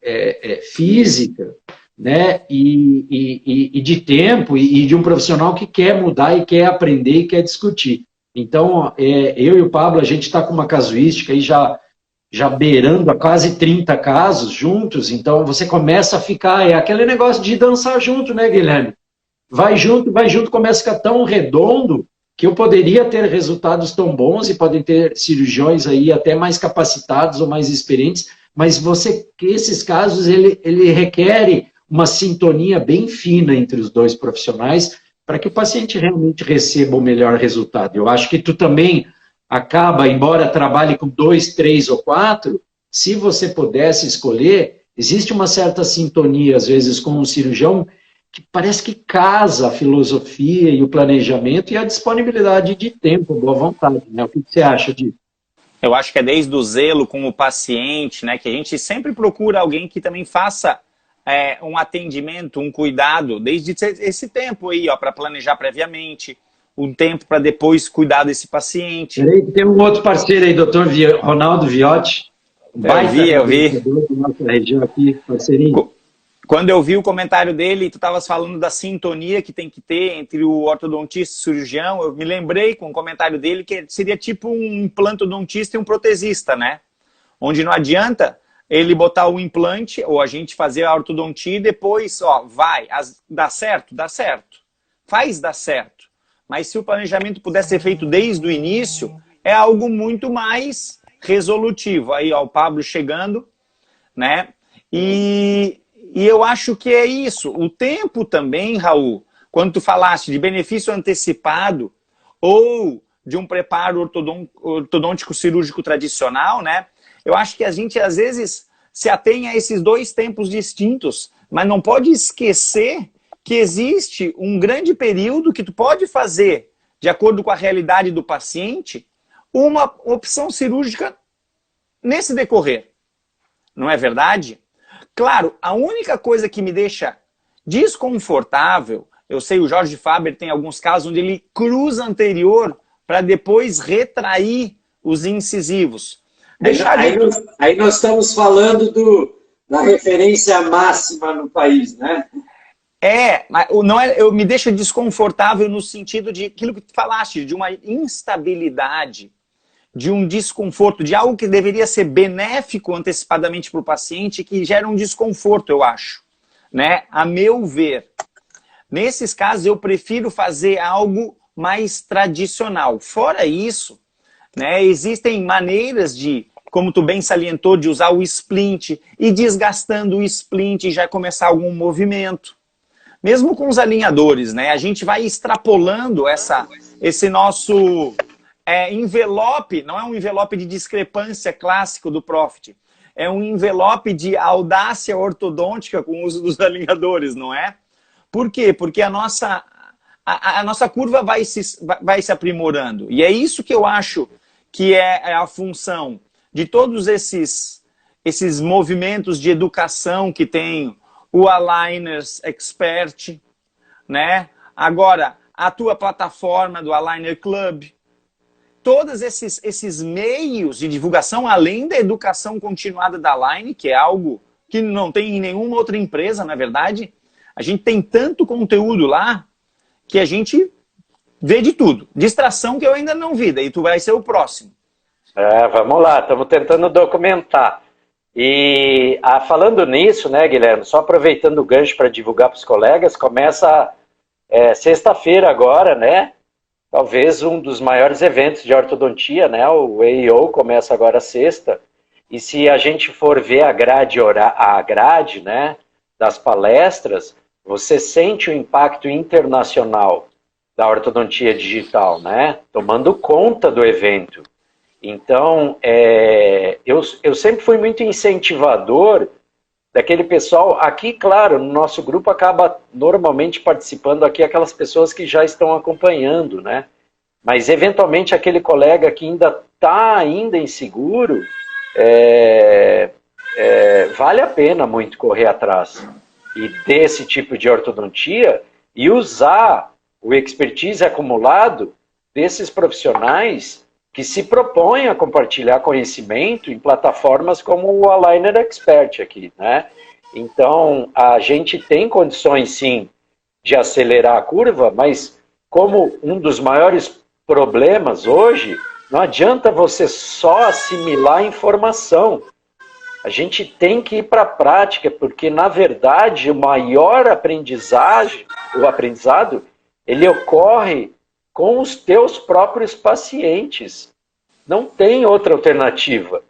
física, né, e de tempo, e de um profissional que quer mudar e quer aprender e quer discutir. Então, eu e o Pablo, a gente está com uma casuística aí já beirando a quase 30 casos juntos, então você começa a ficar, aquele negócio de dançar junto, né, Guilherme? Vai junto, começa a ficar tão redondo que eu poderia ter resultados tão bons e podem ter cirurgiões aí até mais capacitados ou mais experientes, mas esses casos, ele requer uma sintonia bem fina entre os dois profissionais para que o paciente realmente receba o melhor resultado. Eu acho que tu também acaba, embora trabalhe com 2, 3 ou 4, se você pudesse escolher, existe uma certa sintonia, às vezes, com um cirurgião que parece que casa a filosofia e o planejamento e a disponibilidade de tempo, boa vontade, né? O que você acha disso? Eu acho que é desde o zelo com o paciente, né, que a gente sempre procura alguém que também faça um atendimento, um cuidado, desde esse tempo aí, ó, para planejar previamente, um tempo para depois cuidar desse paciente. Peraí, tem um outro parceiro aí, doutor Ronaldo Viotti. Eu vi. Da nossa região aqui, parceirinho. Quando eu vi o comentário dele, tu estavas falando da sintonia que tem que ter entre o ortodontista e o cirurgião, eu me lembrei com o comentário dele que seria tipo um implantodontista e um protesista, né? Onde não adianta ele botar o implante ou a gente fazer a ortodontia e depois, ó, dá certo? Dá certo. Faz dar certo. Mas se o planejamento puder ser feito desde o início, é algo muito mais resolutivo. Aí, ó, o Pablo chegando, né? E eu acho que é isso. O tempo também, Raul, quando tu falaste de benefício antecipado ou de um preparo ortodôntico cirúrgico tradicional, né? Eu acho que a gente, às vezes, se atém a esses dois tempos distintos, mas não pode esquecer que existe um grande período que tu pode fazer, de acordo com a realidade do paciente, uma opção cirúrgica nesse decorrer. Não é verdade? Claro, a única coisa que me deixa desconfortável, eu sei, o Jorge Faber tem alguns casos onde ele cruza anterior para depois retrair os incisivos. Aí nós estamos falando da referência máxima no país, né? Mas eu me deixa desconfortável no sentido de aquilo que tu falaste, de uma instabilidade, de um desconforto, de algo que deveria ser benéfico antecipadamente para o paciente, que gera um desconforto, eu acho, né? A meu ver. Nesses casos, eu prefiro fazer algo mais tradicional. Fora isso, né, existem maneiras de, como tu bem salientou, de usar o splint e desgastando o splint e já começar algum movimento. Mesmo com os alinhadores, né, a gente vai extrapolando esse nosso envelope, não é um envelope de discrepância clássico do Profit, é um envelope de audácia ortodôntica com o uso dos alinhadores, não é? Por quê? Porque a nossa curva vai se aprimorando. E é isso que eu acho que é a função de todos esses movimentos de educação que tem o Aligners Expert, né? Agora, a tua plataforma do Aligner Club, todos esses meios de divulgação, além da educação continuada da Align, que é algo que não tem em nenhuma outra empresa, na verdade, a gente tem tanto conteúdo lá que a gente vê de tudo. Distração que eu ainda não vi, daí tu vai ser o próximo. Vamos lá, estamos tentando documentar. E falando nisso, né, Guilherme, só aproveitando o gancho para divulgar para os colegas, começa sexta-feira agora, né? talvez um dos maiores eventos de ortodontia, né? O AEO começa agora a sexta, e se a gente for ver a grade, né, das palestras, você sente o impacto internacional da ortodontia digital, né? Tomando conta do evento. Então, eu sempre fui muito incentivador daquele pessoal. Aqui, claro, no nosso grupo acaba normalmente participando aqui aquelas pessoas que já estão acompanhando, né? Mas, eventualmente, aquele colega que ainda está ainda inseguro, vale a pena muito correr atrás e desse tipo de ortodontia e usar o expertise acumulado desses profissionais que se propõem a compartilhar conhecimento em plataformas como o Aligner Expert aqui, né? Então, a gente tem condições, sim, de acelerar a curva, mas como um dos maiores problemas hoje, não adianta você só assimilar informação. A gente tem que ir para a prática, porque, na verdade, o maior aprendizado, ele ocorre com os teus próprios pacientes. Não tem outra alternativa.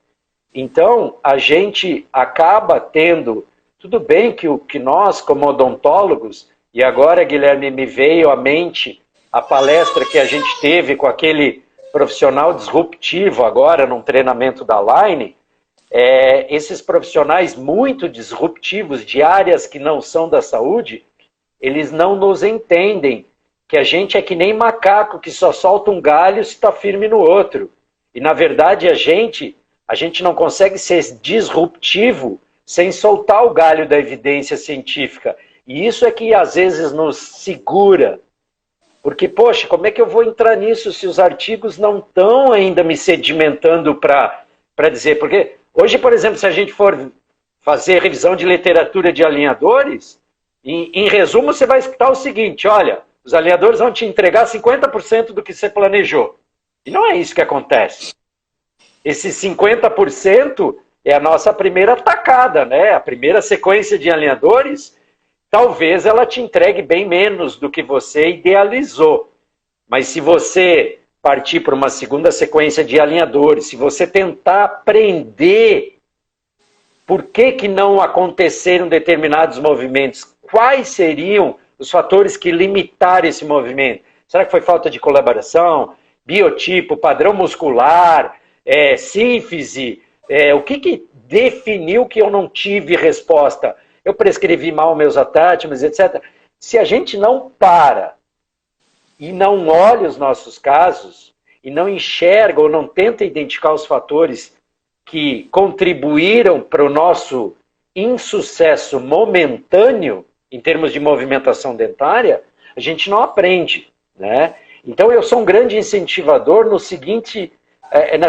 Então, a gente acaba tendo... Tudo bem que nós, como odontólogos, e agora, Guilherme, me veio à mente a palestra que a gente teve com aquele profissional disruptivo agora, num treinamento da Line, esses profissionais muito disruptivos de áreas que não são da saúde, eles não nos entendem, que a gente é que nem macaco que só solta um galho se está firme no outro. E, na verdade, a gente não consegue ser disruptivo sem soltar o galho da evidência científica. E isso é que, às vezes, nos segura. Porque, poxa, como é que eu vou entrar nisso se os artigos não estão ainda me sedimentando para dizer? Porque hoje, por exemplo, se a gente for fazer revisão de literatura de alinhadores, em resumo, você vai escutar o seguinte: olha, os alinhadores vão te entregar 50% do que você planejou. E não é isso que acontece. Esses 50% é a nossa primeira tacada, né? A primeira sequência de alinhadores, talvez ela te entregue bem menos do que você idealizou. Mas se você partir para uma segunda sequência de alinhadores, se você tentar aprender por que não aconteceram determinados movimentos, quais seriam os fatores que limitaram esse movimento? Será que foi falta de colaboração, biotipo, padrão muscular, sínfise? O que definiu que eu não tive resposta? Eu prescrevi mal meus attachments, etc. Se a gente não para e não olha os nossos casos, e não enxerga ou não tenta identificar os fatores que contribuíram para o nosso insucesso momentâneo, em termos de movimentação dentária, a gente não aprende, né? Então, eu sou um grande incentivador na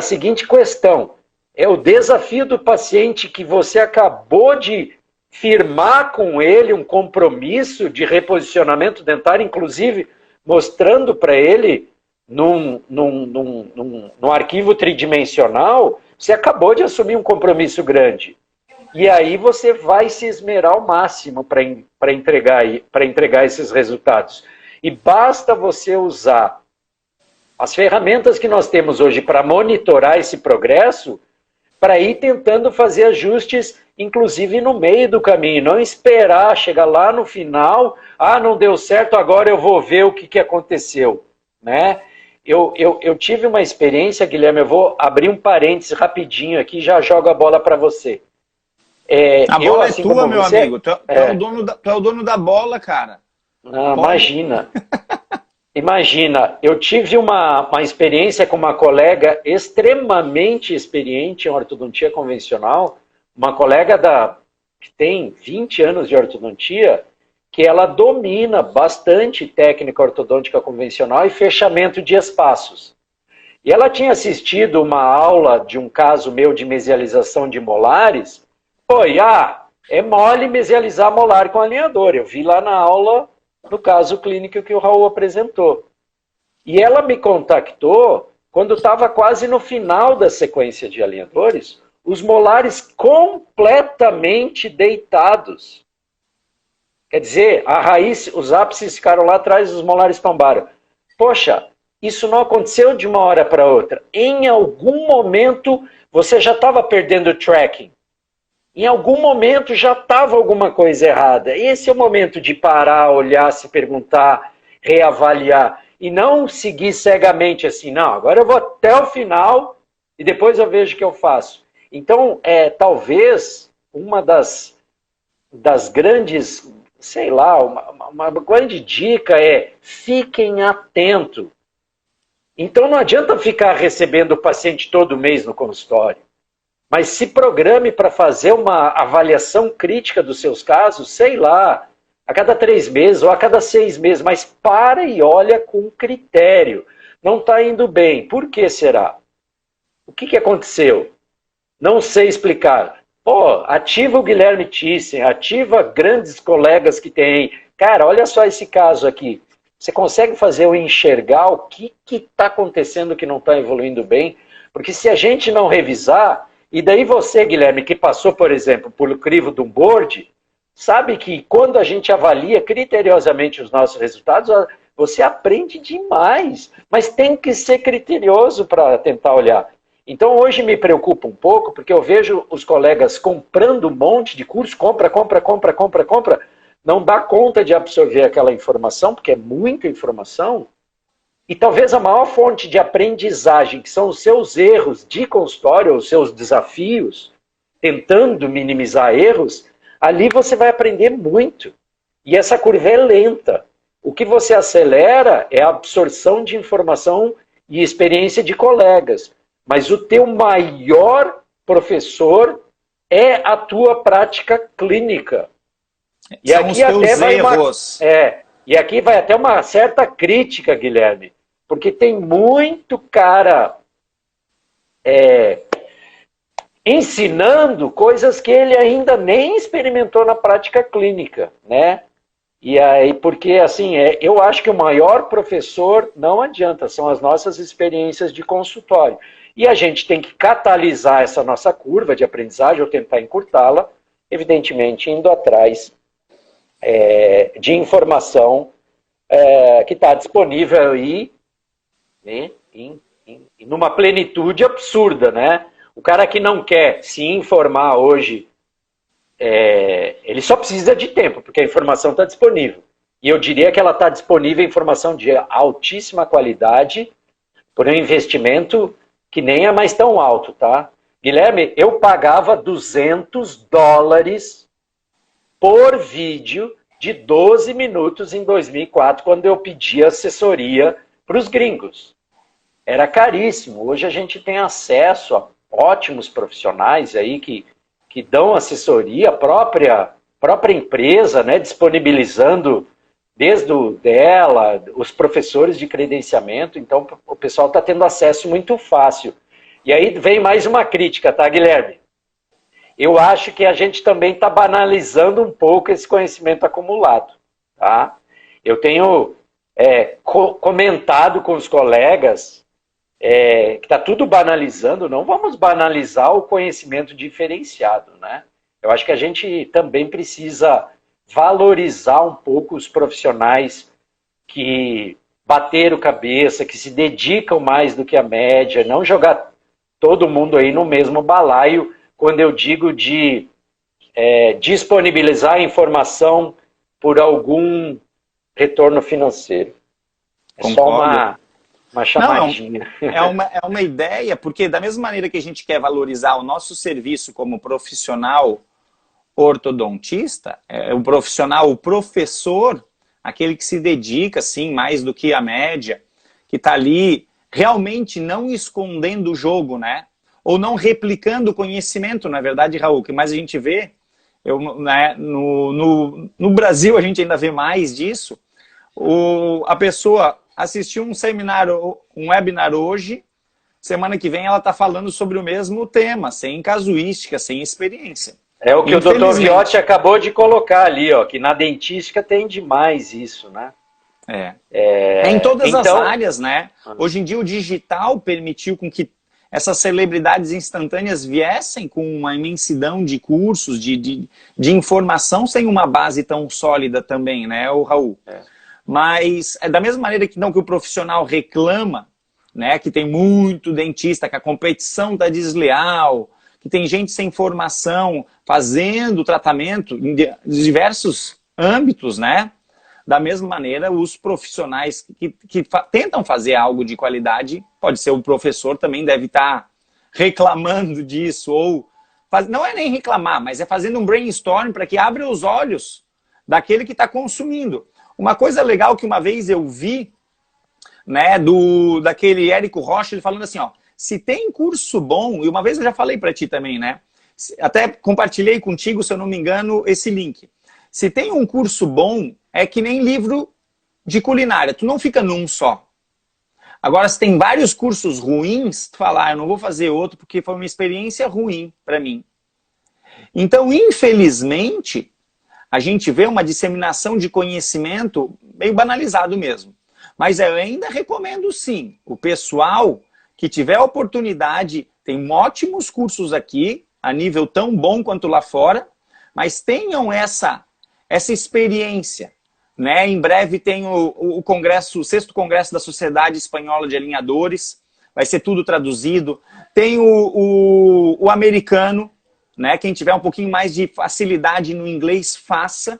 seguinte questão. É o desafio do paciente que você acabou de firmar com ele um compromisso de reposicionamento dentário, inclusive mostrando para ele num arquivo tridimensional, você acabou de assumir um compromisso grande. E aí você vai se esmerar ao máximo para entregar esses resultados. E basta você usar as ferramentas que nós temos hoje para monitorar esse progresso, para ir tentando fazer ajustes, inclusive no meio do caminho. Não esperar chegar lá no final, não deu certo, agora eu vou ver o que aconteceu, né? Eu tive uma experiência, Guilherme, eu vou abrir um parênteses rapidinho aqui e já jogo a bola para você. A bola é tua, meu amigo. Tu é o dono da bola, cara. Não, imagina. Imagina, eu tive uma experiência com uma colega extremamente experiente em ortodontia convencional, uma colega que tem 20 anos de ortodontia, que ela domina bastante técnica ortodôntica convencional e fechamento de espaços. E ela tinha assistido uma aula de um caso meu de mesialização de molares. É mole mesializar molar com alinhador. Eu vi lá na aula, no caso clínico que o Raul apresentou. E ela me contactou quando estava quase no final da sequência de alinhadores, os molares completamente deitados. Quer dizer, a raiz, os ápices ficaram lá atrás, os molares tombaram. Poxa, Isso não aconteceu de uma hora para outra. Em algum momento, você já estava perdendo o tracking. Em algum momento já estava alguma coisa errada. Esse é o momento de parar, olhar, se perguntar, reavaliar. E não seguir cegamente assim, não, agora eu vou até o final e depois eu vejo o que eu faço. Então, talvez uma das grandes, sei lá, uma grande dica é fiquem atentos. Então não adianta ficar recebendo o paciente todo mês no consultório. Mas se programe para fazer uma avaliação crítica dos seus casos, sei lá, a cada 3 meses ou a cada 6 meses, mas para e olha com critério. Não está indo bem. Por que será? O que aconteceu? Não sei explicar. Pô, ativa o Guilherme Thyssen, ativa grandes colegas que tem. Cara, olha só esse caso aqui. Você consegue fazer eu enxergar o que está acontecendo que não está evoluindo bem? Porque se a gente não revisar, e daí você, Guilherme, que passou, por exemplo, pelo crivo de um board, sabe que quando a gente avalia criteriosamente os nossos resultados, você aprende demais, mas tem que ser criterioso para tentar olhar. Então hoje me preocupa um pouco, porque eu vejo os colegas comprando um monte de curso, compra, não dá conta de absorver aquela informação, porque é muita informação, e talvez a maior fonte de aprendizagem, que são os seus erros de consultório, os seus desafios, tentando minimizar erros, ali você vai aprender muito. E essa curva é lenta. O que você acelera é a absorção de informação e experiência de colegas. Mas o teu maior professor é a tua prática clínica. E são aqui os teus até vai erros. e aqui vai até uma certa crítica, Guilherme, porque tem muito cara ensinando coisas que ele ainda nem experimentou na prática clínica, né? E aí, porque assim, eu acho que o maior professor não adianta, são as nossas experiências de consultório. E a gente tem que catalisar essa nossa curva de aprendizagem ou tentar encurtá-la, evidentemente indo atrás de informação que está disponível aí, né, numa plenitude absurda, né? O cara que não quer se informar hoje, ele só precisa de tempo, porque a informação está disponível. E eu diria que ela está disponível, informação de altíssima qualidade, por um investimento que nem é mais tão alto, tá? Guilherme, eu pagava $200 por vídeo de 12 minutos em 2004, quando eu pedi assessoria para os gringos. Era caríssimo. Hoje a gente tem acesso a ótimos profissionais aí que dão assessoria, a própria empresa, né, disponibilizando desde dela, os professores de credenciamento, então o pessoal está tendo acesso muito fácil. E aí vem mais uma crítica, tá, Guilherme? Eu acho que a gente também está banalizando um pouco esse conhecimento acumulado, tá? Eu tenho comentado com os colegas que está tudo banalizando, não vamos banalizar o conhecimento diferenciado, né? Eu acho que a gente também precisa valorizar um pouco os profissionais que bateram cabeça, que se dedicam mais do que a média, não jogar todo mundo aí no mesmo balaio, quando eu digo de disponibilizar a informação por algum retorno financeiro. É Concordo. Só uma chamadinha. Não, é uma ideia, porque da mesma maneira que a gente quer valorizar o nosso serviço como profissional ortodontista, o profissional, o professor, aquele que se dedica, sim, mais do que a média, que está ali realmente não escondendo o jogo, né? Ou não replicando o conhecimento, na verdade, Raul, o que mais a gente vê, no Brasil a gente ainda vê mais disso, a pessoa assistiu um seminário, um webinar hoje, semana que vem ela está falando sobre o mesmo tema, sem casuística, sem experiência. É o que o Dr. Viotti acabou de colocar ali, ó, que na dentística tem demais isso, né? Em todas as áreas, né? Hoje em dia o digital permitiu com que essas celebridades instantâneas viessem com uma imensidão de cursos, de informação sem uma base tão sólida também, né, o Raul? Mas da mesma maneira que não que o profissional reclama, né, que tem muito dentista, que a competição está desleal, que tem gente sem formação fazendo tratamento em diversos âmbitos, né? Da mesma maneira, os profissionais que tentam fazer algo de qualidade, pode ser o professor também deve estar reclamando disso, ou não é nem reclamar, mas é fazendo um brainstorm para que abra os olhos daquele que está consumindo. Uma coisa legal que uma vez eu vi, né, daquele Érico Rocha, ele falando assim, ó, se tem curso bom, e uma vez eu já falei para ti também, né, até compartilhei contigo, se eu não me engano, esse link. Se tem um curso bom, é que nem livro de culinária, tu não fica num só. Agora, se tem vários cursos ruins, tu fala, eu não vou fazer outro porque foi uma experiência ruim para mim. Então, infelizmente, a gente vê uma disseminação de conhecimento meio banalizado mesmo. Mas eu ainda recomendo sim, o pessoal que tiver oportunidade, tem ótimos cursos aqui, a nível tão bom quanto lá fora, mas tenham essa experiência. Né? Em breve tem o congresso, o 6º Congresso da Sociedade Espanhola de Alinhadores, vai ser tudo traduzido. Tem o americano, né? Quem tiver um pouquinho mais de facilidade no inglês, faça.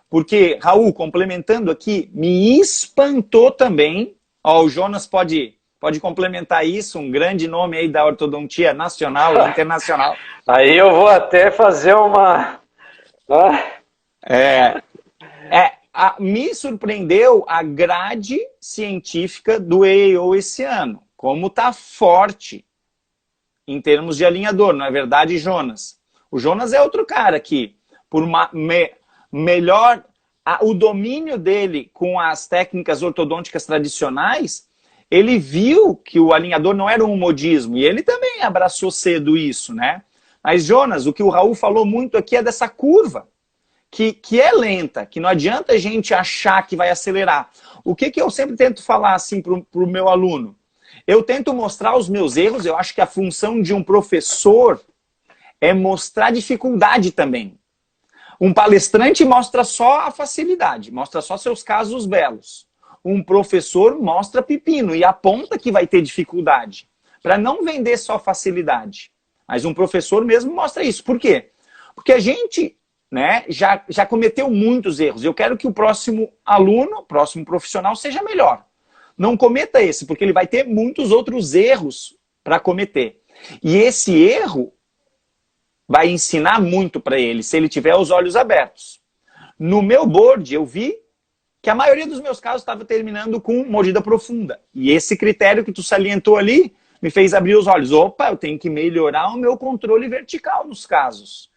Porque, Raul, complementando aqui, me espantou também, ó, o Jonas pode complementar isso, um grande nome aí da ortodontia nacional e internacional. Aí eu vou até fazer uma... Me surpreendeu a grade científica do EAO esse ano. Como está forte em termos de alinhador, não é verdade, Jonas? O Jonas é outro cara que, por melhor, o domínio dele com as técnicas ortodônticas tradicionais, ele viu que o alinhador não era um modismo, e ele também abraçou cedo isso, né? Mas, Jonas, o que o Raul falou muito aqui é dessa curva, que é lenta, que não adianta a gente achar que vai acelerar. O que eu sempre tento falar assim para o meu aluno? Eu tento mostrar os meus erros, eu acho que a função de um professor é mostrar dificuldade também. Um palestrante mostra só a facilidade, mostra só seus casos belos. Um professor mostra pepino e aponta que vai ter dificuldade, para não vender só facilidade. Mas um professor mesmo mostra isso. Por quê? Porque a gente... né, já cometeu muitos erros. Eu quero que o próximo aluno, próximo profissional, seja melhor. Não cometa esse, porque ele vai ter muitos outros erros para cometer. E esse erro vai ensinar muito para ele, se ele tiver os olhos abertos. No meu board, eu vi que a maioria dos meus casos estava terminando com mordida profunda. E esse critério que tu salientou ali me fez abrir os olhos. Opa, eu tenho que melhorar o meu controle vertical nos casos.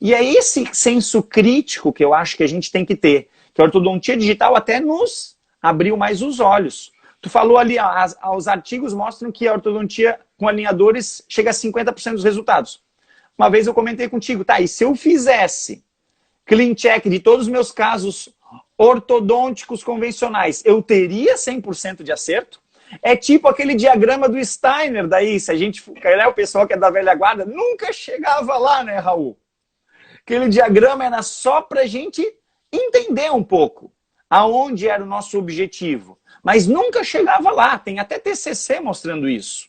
E é esse senso crítico que eu acho que a gente tem que ter. Que a ortodontia digital até nos abriu mais os olhos. Tu falou ali, os artigos mostram que a ortodontia com alinhadores chega a 50% dos resultados. Uma vez eu comentei contigo, tá, e se eu fizesse clean check de todos os meus casos ortodônticos convencionais, eu teria 100% de acerto? É tipo aquele diagrama do Steiner, daí, se a gente, o pessoal que é da velha guarda, nunca chegava lá, né, Raul? Aquele diagrama era só para a gente entender um pouco aonde era o nosso objetivo. Mas nunca chegava lá. Tem até TCC mostrando isso.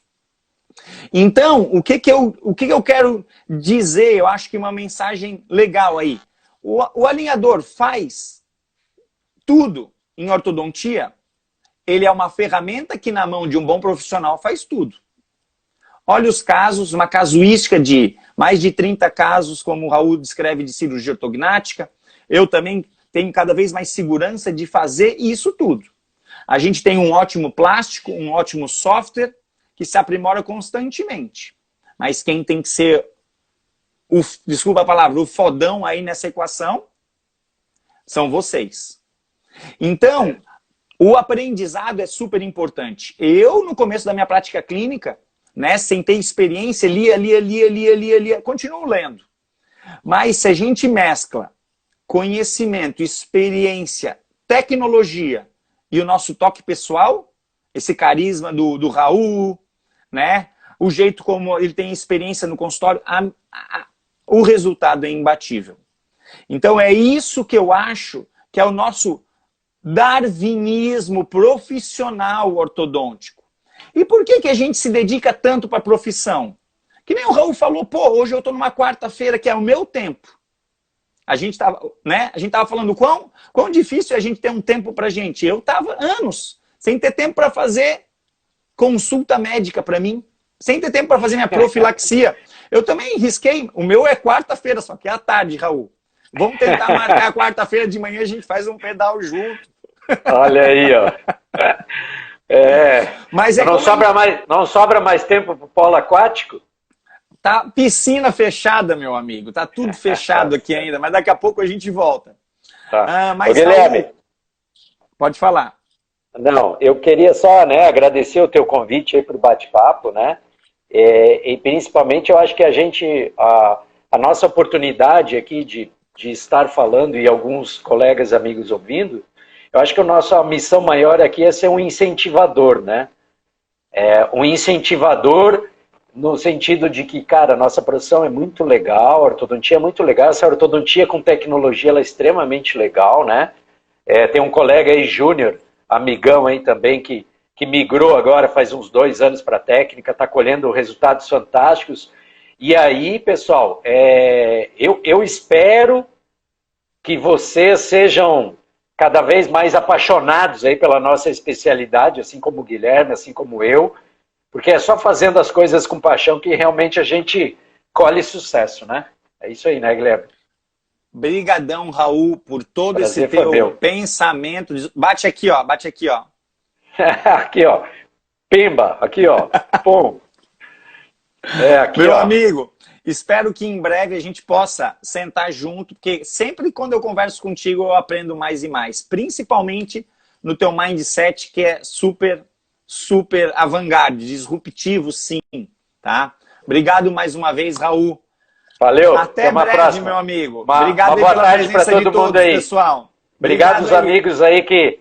Então, o que eu quero dizer? Eu acho que uma mensagem legal aí. O alinhador faz tudo em ortodontia. Ele é uma ferramenta que na mão de um bom profissional faz tudo. Olha os casos, uma casuística de mais de 30 casos, como o Raul descreve, de cirurgia ortognática. Eu também tenho cada vez mais segurança de fazer isso tudo. A gente tem um ótimo plástico, um ótimo software, que se aprimora constantemente. Mas quem tem que ser, desculpa a palavra, o fodão aí nessa equação, são vocês. Então, o aprendizado é super importante. Eu, no começo da minha prática clínica, né, sem ter experiência, lia, continuo lendo. Mas se a gente mescla conhecimento, experiência, tecnologia e o nosso toque pessoal, esse carisma do Raul, né, o jeito como ele tem experiência no consultório, o resultado é imbatível. Então é isso que eu acho que é o nosso darwinismo profissional ortodôntico. E por que a gente se dedica tanto para a profissão? Que nem o Raul falou, pô, hoje eu estou numa quarta-feira que é o meu tempo. A gente estava falando quão difícil é a gente ter um tempo para a gente. Eu estava anos sem ter tempo para fazer consulta médica para mim, sem ter tempo para fazer minha profilaxia. Eu também risquei, o meu é quarta-feira, só que é à tarde, Raul. Vamos tentar marcar quarta-feira de manhã, a gente faz um pedal junto. Olha aí, ó. Mas não sobra mais tempo para o polo aquático? Tá piscina fechada, meu amigo. Tá tudo fechado aqui ainda, mas daqui a pouco a gente volta. Tá. Mas, Guilherme, pode falar. Não, eu queria só, né, agradecer o teu convite aí para o bate-papo, né? E principalmente eu acho que a nossa oportunidade aqui de estar falando e alguns colegas, amigos ouvindo, eu acho que a nossa missão maior aqui é ser um incentivador, né? Um incentivador no sentido de que, cara, a nossa profissão é muito legal, a ortodontia é muito legal, essa ortodontia com tecnologia ela é extremamente legal, né? Tem um colega aí, Júnior, amigão aí também, que migrou agora faz uns 2 anos para a técnica, está colhendo resultados fantásticos. E aí, pessoal, eu espero que vocês sejam cada vez mais apaixonados aí pela nossa especialidade, assim como o Guilherme, assim como eu, porque é só fazendo as coisas com paixão que realmente a gente colhe sucesso, né? É isso aí, né, Guilherme? Brigadão, Raul, por todo Prazer esse teu meu. pensamento. Bate aqui, ó. Bate aqui, ó. Aqui, ó. Pimba. Aqui, ó. Pum. Aqui, Meu ó. amigo, espero que em breve a gente possa sentar junto, porque sempre quando eu converso contigo eu aprendo mais e mais. Principalmente no teu mindset, que é super, super avant-garde, disruptivo, sim. Tá? Obrigado mais uma vez, Raul. Valeu. Até breve, próxima. meu amigo. Obrigado Obrigado boa tarde para todo mundo aí, pessoal. Obrigado aos amigos aí que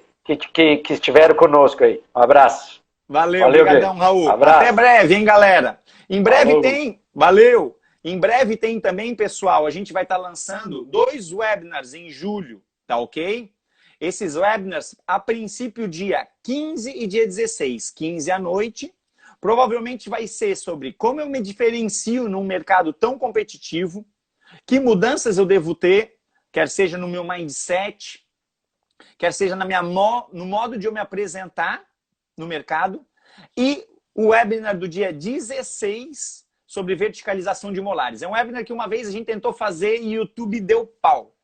estiveram conosco aí. Um abraço. Valeu, obrigadão, Raul. Abraço. Até breve, hein, galera. Em breve Falou. tem... Valeu. Em breve tem também, pessoal, a gente vai estar lançando 2 webinars em julho, tá ok? Esses webinars, a princípio, dia 15 e dia 16. 15 à noite. Provavelmente vai ser sobre como eu me diferencio num mercado tão competitivo, que mudanças eu devo ter, quer seja no meu mindset, quer seja no modo de eu me apresentar no mercado, e o webinar do dia 16 sobre verticalização de molares. É um webinar que uma vez a gente tentou fazer e o YouTube deu pau.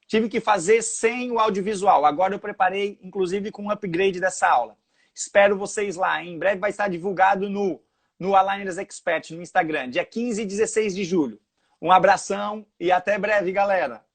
Tive que fazer sem o audiovisual. Agora eu preparei, inclusive, com um upgrade dessa aula. Espero vocês lá. Em breve vai estar divulgado no Aligners Expert, no Instagram, dia 15 e 16 de julho. Um abração e até breve, galera.